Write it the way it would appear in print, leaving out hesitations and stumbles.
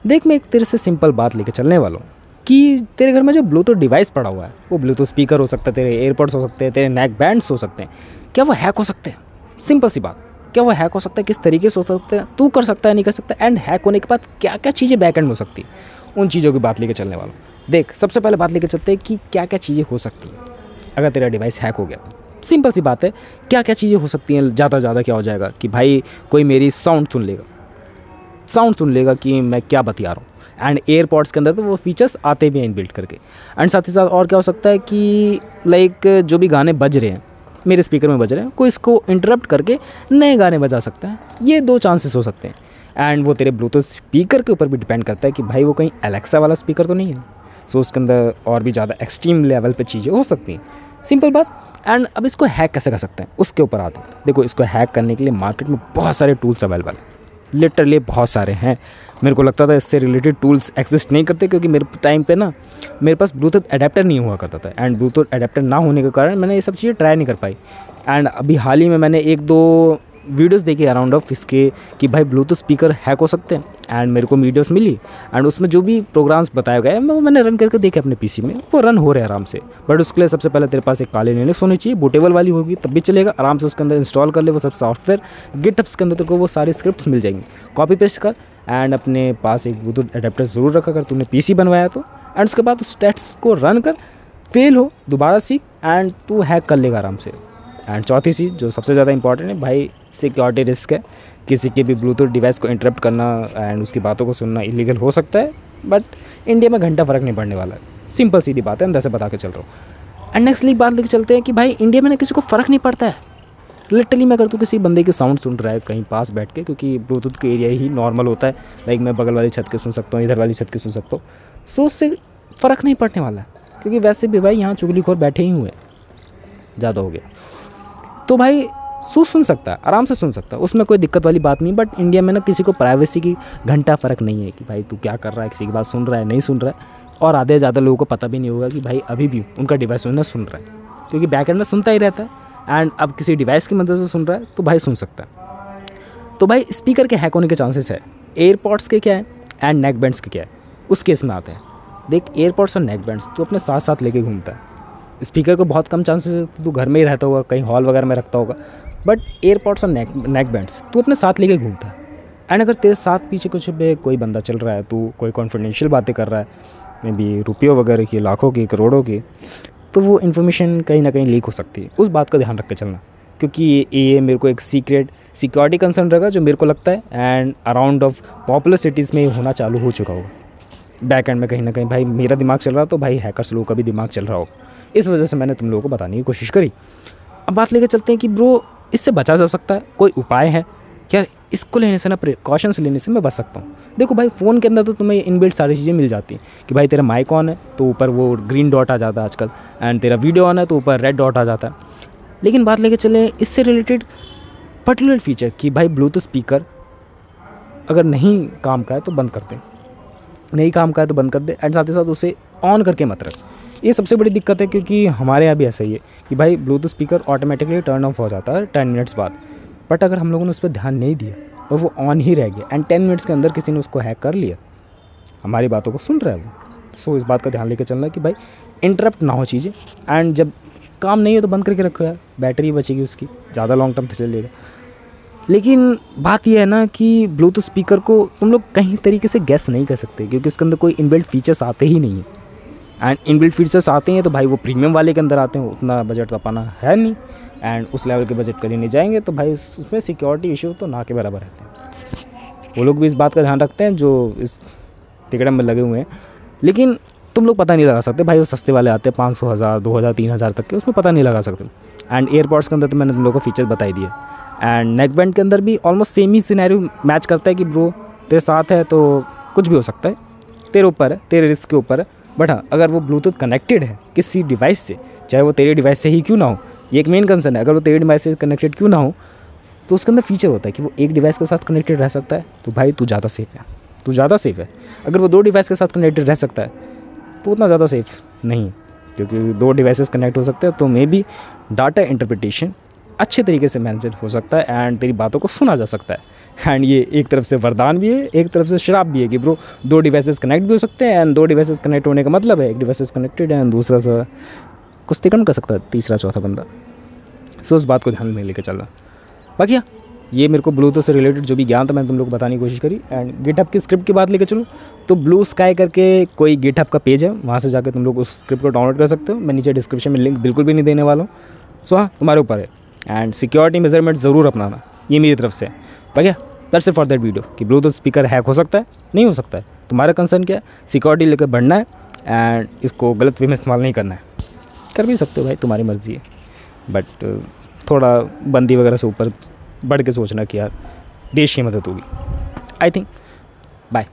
देख, मैं एक तेरे से सिंपल बात लेके चलने वाला हूँ कि तेरे घर में जो ब्लूटूथ डिवाइस पड़ा हुआ है, वो ब्लूटूथ स्पीकर हो सकता है, तेरे एयरपॉड्स हो सकते हैं, तेरे नेक बैंड्स हो सकते हैं, क्या वो हैक हो सकते हैं? सिंपल सी बात, क्या वो हैक हो सकता है? किस तरीके से हो सकता है? तू कर सकता है, नहीं कर सकता? एंड हैक होने के बाद क्या क्या चीज़ें बैक एंड में हो सकती है, उन चीज़ों की बात लेके चलने वाला हूँ। देख, सबसे पहले बात लेके चलते हैं कि क्या क्या चीज़ें हो सकती हैं अगर तेरा डिवाइस हैक हो गया तो। सिंपल सी बात है, क्या क्या चीज़ें हो सकती हैं। ज़्यादा ज़्यादा क्या हो जाएगा कि भाई कोई मेरी साउंड सुन लेगा कि मैं क्या बतिया रहा हूँ। एंड एयरपॉड्स के अंदर तो वो फीचर्स आते भी हैं इनबिल्ट करके। एंड साथ ही साथ और क्या हो सकता है कि लाइक जो भी गाने बज रहे हैं मेरे स्पीकर में बज रहे हैं, कोई इसको इंटरप्ट करके नए गाने बजा सकता है। ये 2 चांसेस हो सकते हैं। एंड वो तेरे ब्लूटूथ स्पीकर के ऊपर भी डिपेंड करता है कि भाई वो कहीं एलेक्सा वाला स्पीकर तो नहीं है। सो उसके अंदर और भी ज़्यादा एक्सट्रीम लेवल पे चीज़ें हो सकती हैं। सिंपल बात। एंड अब इसको हैक कैसे कर सकते हैं उसके ऊपर आते हैं। देखो, इसको हैक करने के लिए मार्केट में बहुत सारे टूल्स अवेलेबल हैं, लिटरली बहुत सारे हैं। मेरे को लगता था इससे रिलेटेड टूल्स एग्जिस्ट नहीं करते, क्योंकि मेरे टाइम पे ना मेरे पास ब्लूटूथ अडेप्टर नहीं हुआ करता था। एंड ब्लूटूथ अडेप्टर ना होने के कारण मैंने ये सब चीज़ें ट्राई नहीं कर पाई। एंड अभी हाल ही में मैंने 1-2 वीडियोस देखी अराउंड ऑफ इसके कि भाई ब्लूटूथ स्पीकर हैक हो सकते हैं। एंड मेरे को वीडियोस मिली एंड उसमें जो भी प्रोग्राम्स बताए गए वो मैंने रन करके देखे अपने पीसी में, वो रन हो रहे हैं आराम से। बट उसके लिए सबसे पहले तेरे पास एक काली लिनक्स होनी चाहिए, बूटेबल वाली होगी तब भी चलेगा। आराम से उसके अंदर इंस्टॉल कर ले वो सब सॉफ्टवेयर, गिटहब्स के अंदर तेरे को वो सारी स्क्रिप्ट्स मिल जाएंगी, कॉपी पेस्ट कर। एंड अपने पास एक ब्लूटूथ अडेप्टर ज़रूर रखा कर, तूने पीसी बनवाया तो। एंड उसके बाद उस टेस्ट को रन कर, फेल हो दोबारा सीख एंड तू हैक कर लेगा आराम से। एंड चौथी चीज़ जो सबसे ज़्यादा इंपॉर्टेंट है भाई, सिक्योरिटी रिस्क है। किसी के भी ब्लूटूथ डिवाइस को इंटरप्ट करना एंड उसकी बातों को सुनना इलीगल हो सकता है, बट इंडिया में घंटा फ़र्क नहीं पड़ने वाला है। सिंपल सीधी बात है, अंदर से बता के चल रहा हूँ। एंड नेक्स्ट बात लेके चलते हैं कि भाई इंडिया में ना किसी को फ़र्क नहीं पड़ता है। लिटरली मैं अगर तू किसी बंदे की साउंड सुन रहा है कहीं पास बैठ के, क्योंकि ब्लूटूथ का एरिया ही नॉर्मल होता है, लाइक मैं बगल वाली छत के सुन सकता हूँ, इधर वाली छत के सुन सकता हूँ, सो उससे फ़र्क नहीं पड़ने वाला है। क्योंकि वैसे भी भाई यहाँ चुगलीखोर बैठे ही हुए हैं, ज़्यादा हो गया तो भाई सुन सकता है, आराम से सुन सकता है, उसमें कोई दिक्कत वाली बात नहीं। बट इंडिया में ना किसी को प्राइवेसी की घंटा फ़र्क नहीं है कि भाई तू क्या कर रहा है, किसी की बात सुन रहा है नहीं सुन रहा है। और आधे ज़्यादा लोगों को पता भी नहीं होगा कि भाई अभी भी उनका डिवाइस उन्हें सुन रहा है, क्योंकि बैकएंड में सुनता ही रहता है। एंड अब किसी डिवाइस की मदद से सुन रहा है तो भाई सुन सकता है। तो भाई स्पीकर के हैक होने के चांसेस है। एयरपॉड्स के क्या है एंड नेक बैंड्स के क्या है, उस केस में आते हैं। देख, एयरपॉड्स और नेक बैंड्स तू अपने साथ साथ लेके घूमता है। स्पीकर को बहुत कम चांसेस है, तू घर में ही रहता होगा, कहीं हॉल वगैरह में रखता होगा। बट एयरपॉड्स और नेक बैंड्स तू अपने साथ लेके घूमता है। एंड अगर तेरे साथ पीछे कुछ भी कोई बंदा चल रहा है, तू कोई कॉन्फिडेंशियल बातें कर रहा है, मे बी रुपयों वगैरह की, लाखों की, करोड़ों की, तो वो इन्फॉर्मेशन कहीं ना कहीं लीक हो सकती है। उस बात का ध्यान रख के चलना, क्योंकि ये मेरे को एक सिक्योरिटी कंसर्न रहेगा जो मेरे को लगता है and around of popular cities में होना चालू हो चुका होगा। बैक एंड में कहीं ना कहीं भाई मेरा दिमाग चल रहा, तो भाई हैकर्स लोगों का भी दिमाग चल रहा होगा। इस वजह से मैंने तुम लोगों को बताने की कोशिश करी। अब बात लेकर चलते हैं कि ब्रो इससे बचा जा सकता है, कोई उपाय है क्या? इसको लेने से ना, प्रिकॉशंस लेने से मैं बच सकता हूँ। देखो भाई, फ़ोन के अंदर तो तुम्हें इनबिल्ट सारी चीज़ें मिल जाती हैं कि भाई तेरा माइक ऑन है तो ऊपर वो ग्रीन डॉट आ जाता है आजकल, एंड तेरा वीडियो ऑन है तो ऊपर रेड डॉट आ जाता है। लेकिन बात लेके चलें इससे रिलेटेड पर्टिकुलर फीचर कि भाई ब्लूटूथ स्पीकर अगर नहीं काम का है तो बंद कर दे, नहीं काम का है तो बंद कर दे। एंड साथ ही साथ उसे ऑन करके मत रख। ये सबसे बड़ी दिक्कत है, क्योंकि हमारे यहाँ भी ऐसा ही है कि भाई Bluetooth speaker automatically turn off हो जाता है 10 मिनट्स बाद। बट अगर हम लोगों ने उस पर ध्यान नहीं दिया और वो ऑन ही रह गया एंड 10 मिनट्स के अंदर किसी ने उसको हैक कर लिया, हमारी बातों को सुन रहा है वो, सो इस बात का ध्यान लेके चलना कि भाई इंटरप्ट ना हो चीज़ें। एंड जब काम नहीं है तो बंद करके रखो यार, बैटरी बचेगी उसकी, ज़्यादा लॉन्ग टर्म से चलेगा। लेकिन बात यह है ना कि ब्लूटूथ स्पीकर को तुम लोग कहीं तरीके से गैस नहीं कर सकते, क्योंकि उसके अंदर कोई इनबिल्ट फीचर्स आते ही नहीं है। एंड इनबिल्ट फीचर्स आते हैं तो भाई वो प्रीमियम वाले के अंदर आते हैं, उतना बजट तो पाना है नहीं, एंड उस लेवल के बजट कहीं नहीं जाएंगे, तो भाई उसमें सिक्योरिटी इशू तो ना के बराबर रहते हैं। वो लोग भी इस बात का ध्यान रखते हैं जो इस तिकड़म में लगे हुए हैं। लेकिन तुम लोग पता नहीं लगा सकते भाई, वो सस्ते वाले आते हैं 500, 1000, 2000, 3000 तक के, उसमें पता नहीं लगा सकते। एंड एयरपॉड्स के अंदर तो मैंने तुम लोगों को फीचर्स बताई दिए। एंड नेक बैंड के अंदर भी ऑलमोस्ट सेम ही सिनेरियो मैच करता है कि ब्रो तेरे साथ है तो कुछ भी हो सकता है, तेरे ऊपर है, तेरे रिस्क के ऊपर है। बट हाँ, अगर वो ब्लूटूथ कनेक्टेड है किसी डिवाइस से, चाहे वो तेरे डिवाइस से ही क्यों ना हो, ये एक मेन कंसर्न है, अगर वो तेरे डिवाइस से कनेक्टेड क्यों ना हो, तो उसके अंदर फीचर होता है कि वो एक डिवाइस के साथ कनेक्टेड रह सकता है, तो भाई तू ज़्यादा सेफ़ है, तू ज़्यादा सेफ़ है। अगर वो 2 डिवाइस के साथ कनेक्टेड रह सकता है तो उतना ज़्यादा सेफ़ नहीं, क्योंकि 2 डिवाइसेस कनेक्ट हो सकते हैं, तो मे बी डाटा इंटरप्रिटेशन अच्छे तरीके से मैनेज हो सकता है एंड तेरी बातों को सुना जा सकता है। एंड ये एक तरफ से वरदान भी है, एक तरफ से श्राप भी है कि ब्रो 2 डिवाइसेस कनेक्ट भी हो सकते हैं, एंड 2 डिवाइसेस कनेक्ट होने का मतलब है एक डिवाइसेस कनेक्टेड है एंड दूसरा सा कुछ तिकड़ कर सकता है तीसरा चौथा बंदा। सो उस बात को ध्यान में लेकर चलना। बाकी हाँ, ये मेरे को ब्लूटूथ से रिलेटेड जो भी ज्ञान था मैंने तुम लोग को बताने की कोशिश करी। एंड गिटहब की स्क्रिप्ट की बात लेकर चलूँ तो ब्लू स्काई करके कोई गिटहब का पेज है, वहाँ से जाकर तुम लोग उस स्क्रिप्ट को डाउनलोड कर सकते हो। मैं नीचे डिस्क्रिप्शन में लिंक बिल्कुल भी नहीं देने वाला हूँ। सो हाँ, तुम्हारे ऊपर है। एंड सिक्योरिटी मेजरमेंट ज़रूर अपनाना, ये मेरी तरफ से है। बाकी that's it for that video कि ब्लूटूथ स्पीकर हैक हो सकता है, नहीं हो सकता है, तुम्हारा कंसर्न क्या है। सिक्योरिटी लेकर बढ़ना है एंड इसको गलत वे में इस्तेमाल नहीं करना है। कर भी सकते हो भाई, तुम्हारी मर्ज़ी है, बट थोड़ा बंदी वगैरह से ऊपर बढ़ के सोचना कि यार देश की मदद होगी। I think by.